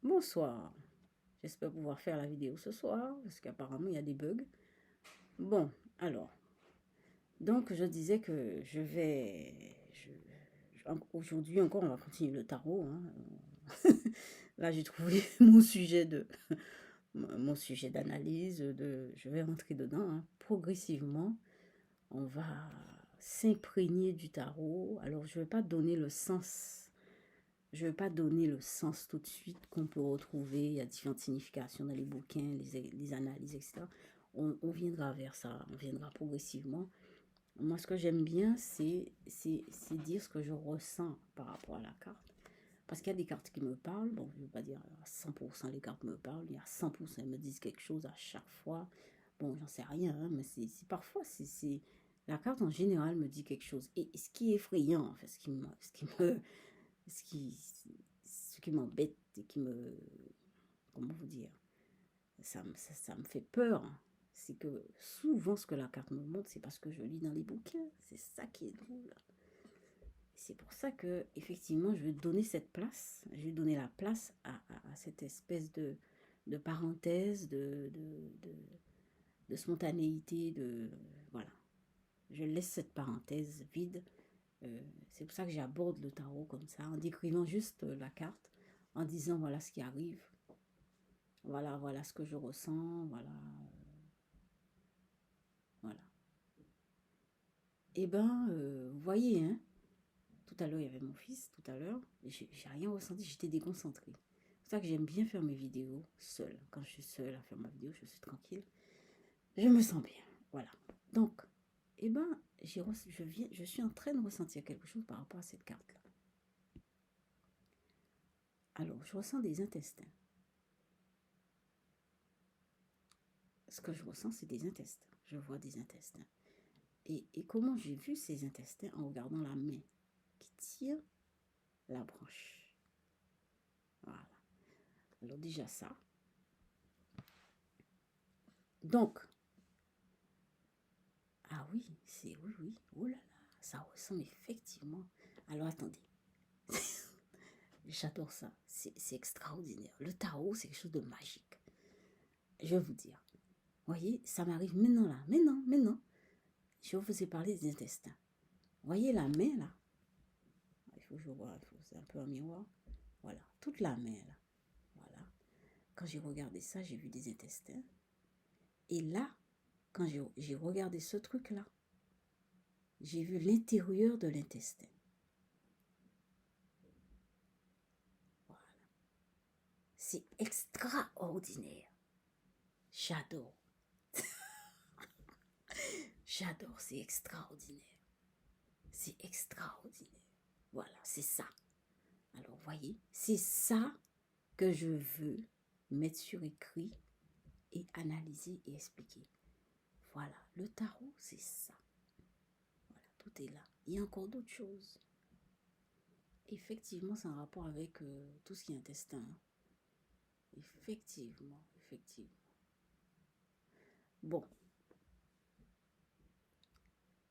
Bonsoir. J'espère pouvoir faire la vidéo ce soir parce qu'apparemment il y a des bugs. Bon, alors, donc je disais que aujourd'hui encore on va continuer le tarot, hein. Là j'ai trouvé mon sujet d'analyse, je vais rentrer dedans, hein. Progressivement. On va s'imprégner du tarot. Alors je vais pas donner le sens. Je ne vais pas donner le sens tout de suite qu'on peut retrouver. Il y a différentes significations dans les bouquins, les analyses, etc. On viendra vers ça, on viendra progressivement. Moi, ce que j'aime bien, c'est dire ce que je ressens par rapport à la carte. Parce qu'il y a des cartes qui me parlent. Bon, je ne veux pas dire à 100% les cartes me parlent. Il y a 100% elles me disent quelque chose à chaque fois. Bon, j'en sais rien, hein, mais parfois, la carte en général me dit quelque chose. Et ce qui est effrayant, en fait, ce qui, ce qui m'embête et comment vous dire, ça me fait peur, hein. C'est que souvent ce que la carte me montre, c'est parce que je lis dans les bouquins. C'est ça qui est drôle. C'est pour ça que, effectivement, je vais donner cette place. Je vais donner la place à cette espèce de parenthèse, de spontanéité, voilà. Je laisse cette parenthèse vide. C'est pour ça que j'aborde le tarot comme ça, en décrivant juste la carte, en disant voilà ce qui arrive, voilà ce que je ressens, voilà. Et ben, vous voyez, hein, tout à l'heure il y avait mon fils, tout à l'heure, j'ai rien ressenti, j'étais déconcentrée. C'est pour ça que j'aime bien faire mes vidéos seule. Quand je suis seule à faire ma vidéo, je suis tranquille, je me sens bien, voilà. Donc, et ben, je suis en train de ressentir quelque chose par rapport à cette carte-là. Alors, je ressens des intestins. Ce que je ressens, c'est des intestins. Je vois des intestins. Et comment j'ai vu ces intestins? En regardant la main qui tire la branche. Voilà. Alors déjà ça. Donc, ah oui, oui. Oh là là, ça ressemble effectivement. Alors attendez. J'adore ça. C'est extraordinaire. Le tarot, c'est quelque chose de magique. Je vais vous dire. Vous voyez, ça m'arrive maintenant là. Maintenant. Je vous ai parlé des intestins. Vous voyez la main là? Il faut que je vois, c'est un peu un miroir. Voilà, toute la main là. Voilà. Quand j'ai regardé ça, j'ai vu des intestins. Et là, quand j'ai regardé ce truc-là, j'ai vu l'intérieur de l'intestin. Voilà. C'est extraordinaire. J'adore. J'adore, c'est extraordinaire. C'est extraordinaire. Voilà, c'est ça. Alors, voyez, c'est ça que je veux mettre sur écrit et analyser et expliquer. Voilà, le tarot, c'est ça. Voilà, tout est là. Il y a encore d'autres choses. Effectivement, c'est un rapport avec tout ce qui est intestin. Effectivement. Bon,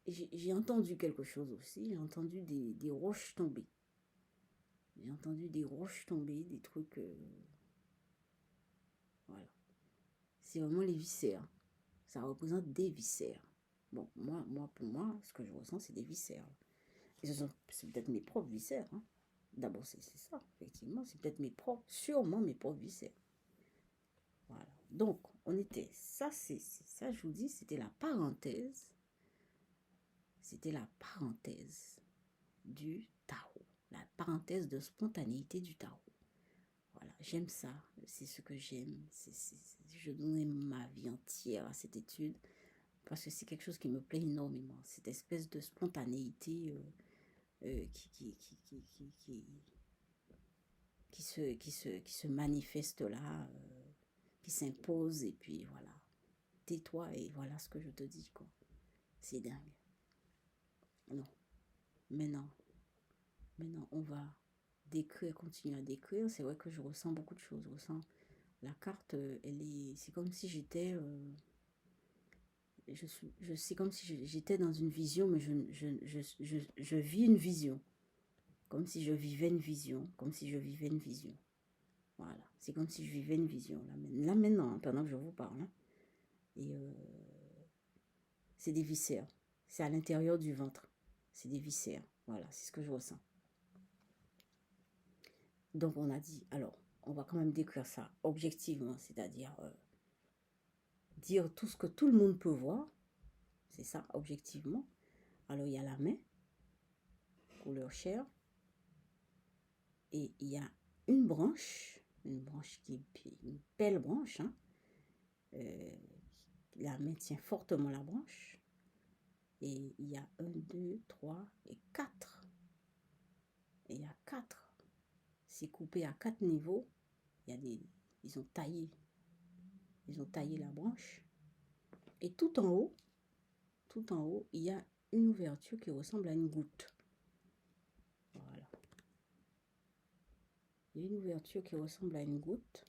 j'ai entendu quelque chose aussi. J'ai entendu des roches tomber. J'ai entendu des roches tomber, des trucs... voilà. C'est vraiment les viscères. Ça représente des viscères. Bon, pour moi, ce que je ressens, c'est des viscères. Et c'est peut-être mes propres viscères, hein. D'abord, c'est ça, effectivement. C'est peut-être sûrement mes propres viscères. Voilà. Donc, ça, je vous dis, c'était la parenthèse. C'était la parenthèse du tarot. La parenthèse de spontanéité du tarot. Voilà, j'aime ça. C'est ce que j'aime. Je donnerai ma vie entière à cette étude parce que c'est quelque chose qui me plaît énormément. Cette espèce de spontanéité qui se manifeste là, qui s'impose, et puis voilà. Tais-toi et voilà ce que je te dis, quoi. C'est dingue. Non. Maintenant, on va continuer à décrire. C'est vrai que je ressens beaucoup de choses. Je ressens la carte, c'est comme si j'étais, c'est comme si j'étais dans une vision, mais je vis une vision. Comme si je vivais une vision. Voilà. C'est comme si je vivais une vision. Là maintenant, hein, pendant que je vous parle. Hein. Et c'est des viscères. C'est à l'intérieur du ventre. C'est des viscères. Voilà, c'est ce que je ressens. Donc, on a dit, alors, on va quand même décrire ça objectivement, c'est-à-dire dire tout ce que tout le monde peut voir. C'est ça, objectivement. Alors, il y a la main, couleur chair. Et il y a une branche qui est une belle branche. Hein, la main tient fortement la branche. Et il y a 1, 2, 3 et 4. Et il y a 4. C'est coupé à 4 niveaux. Ils ont taillé la branche. Et tout en haut, il y a une ouverture qui ressemble à une goutte. Voilà. Il y a une ouverture qui ressemble à une goutte.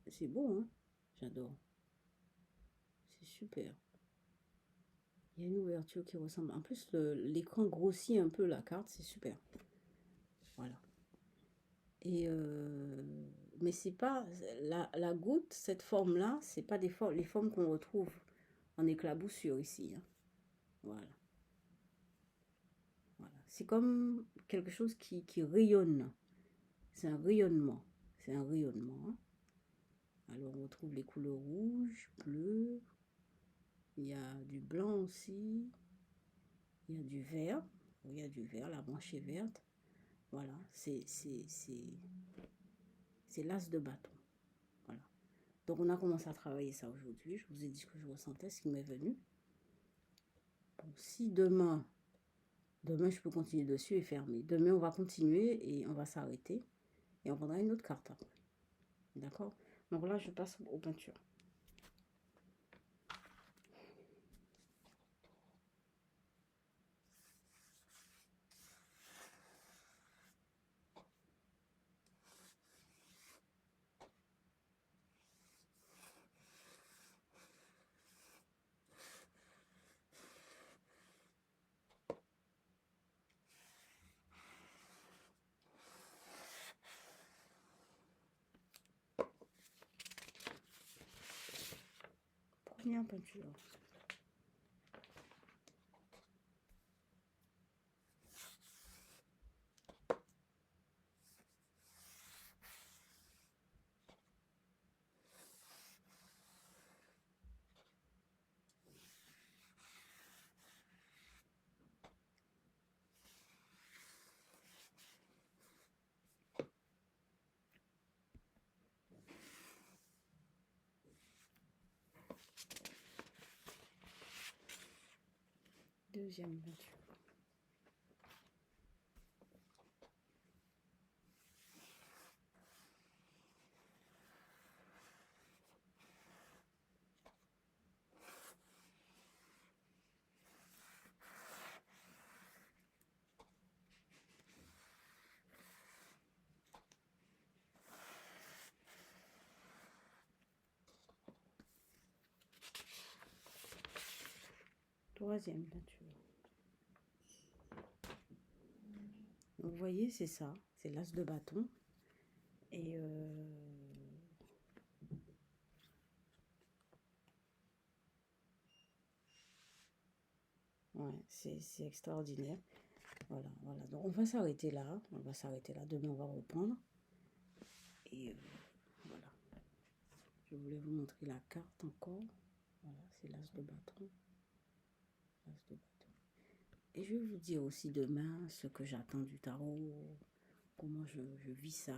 C'est beau, hein? J'adore. C'est super. Il y a une ouverture qui ressemble. En plus, l'écran grossit un peu la carte. C'est super. Voilà. Et mais c'est pas la goutte, cette forme-là, c'est pas les formes qu'on retrouve en éclaboussure ici. Hein. Voilà. Voilà. C'est comme quelque chose qui rayonne. C'est un rayonnement. C'est un rayonnement. Hein. Alors on retrouve les couleurs rouge, bleu. Il y a du blanc aussi. Il y a du vert. Il y a du vert, la branche est verte. Voilà, c'est l'as de bâton. Voilà. Donc on a commencé à travailler ça aujourd'hui. Je vous ai dit ce que je ressentais, ce qui m'est venu. Bon, si demain je peux continuer dessus et fermer. Demain on va continuer et on va s'arrêter. Et on prendra une autre carte après. D'accord? Donc là je passe aux peintures. Première peinture. Deuxième peinture. Troisième peinture. Donc, vous voyez, c'est ça. C'est l'as de bâton. Et ouais, c'est extraordinaire. Voilà, voilà. Donc on va s'arrêter là. On va s'arrêter là. Demain, on va reprendre. Et voilà. Je voulais vous montrer la carte encore. Voilà, c'est l'as de bâton. L'as de bâton. Et je vais vous dire aussi demain ce que j'attends du tarot, comment je vis ça.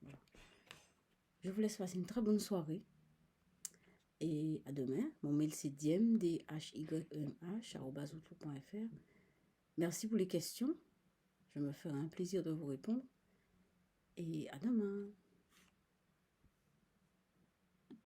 Voilà. Je vous laisse passer une très bonne soirée. Et à demain. Mon mail c'est dmdhymh@outlook.fr. Merci pour les questions. Je me ferai un plaisir de vous répondre. Et à demain.